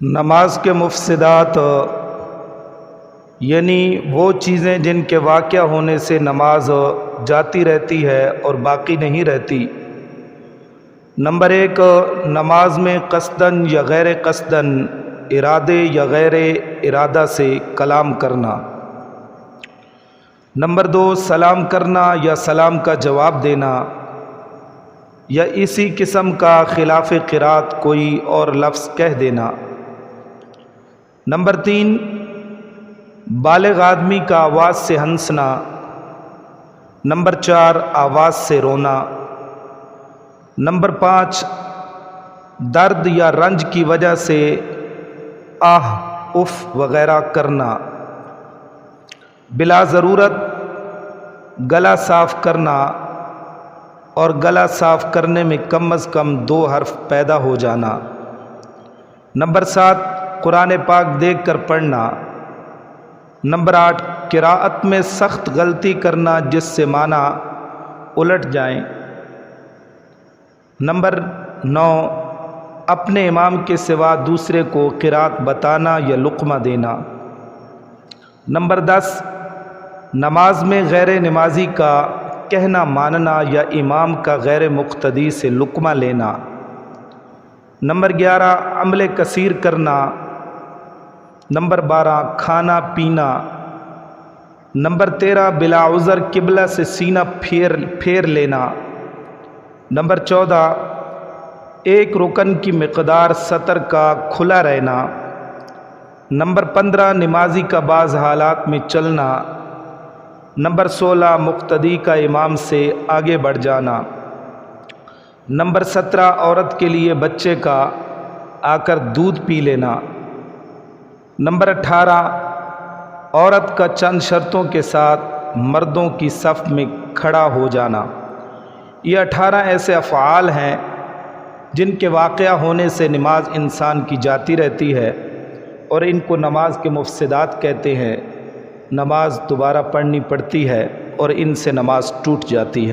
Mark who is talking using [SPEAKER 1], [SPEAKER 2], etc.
[SPEAKER 1] نماز کے مفسدات یعنی وہ چیزیں جن کے واقع ہونے سے نماز جاتی رہتی ہے اور باقی نہیں رہتی۔ نمبر 1، نماز میں قصداً یا غیر قصداً، ارادے یا غیر ارادہ سے کلام کرنا۔ نمبر 2، سلام کرنا یا سلام کا جواب دینا یا اسی قسم کا خلاف قرات کوئی اور لفظ کہہ دینا۔ نمبر 3، بالغ آدمی کا آواز سے ہنسنا۔ نمبر 4، آواز سے رونا۔ نمبر 5، درد یا رنج کی وجہ سے آہ اف وغیرہ کرنا۔ بلا ضرورت گلا صاف کرنا اور گلا صاف کرنے میں کم از کم 2 حرف پیدا ہو جانا۔ نمبر 7، قرآن پاک دیکھ کر پڑھنا۔ نمبر 8، قراءت میں سخت غلطی کرنا جس سے معنی الٹ جائیں۔ نمبر 9، اپنے امام کے سوا دوسرے کو قراءت بتانا یا لقمہ دینا۔ نمبر 10، نماز میں غیر نمازی کا کہنا ماننا یا امام کا غیر مقتدی سے لقمہ لینا۔ نمبر 11، عمل کثیر کرنا۔ نمبر 12، کھانا پینا۔ نمبر 13، بلا عذر قبلہ سے سینہ پھیر لینا۔ نمبر 14، ایک رکن کی مقدار سطر کا کھلا رہنا۔ نمبر 15، نمازی کا بعض حالات میں چلنا۔ نمبر 16، مقتدی کا امام سے آگے بڑھ جانا۔ نمبر 17، عورت کے لیے بچے کا آ کر دودھ پی لینا۔ نمبر 18، عورت کا چند شرطوں کے ساتھ مردوں کی صف میں کھڑا ہو جانا۔ یہ 18 ایسے افعال ہیں جن کے واقعہ ہونے سے نماز انسان کی جاتی رہتی ہے اور ان کو نماز کے مفسدات کہتے ہیں۔ نماز دوبارہ پڑھنی پڑتی ہے اور ان سے نماز ٹوٹ جاتی ہے۔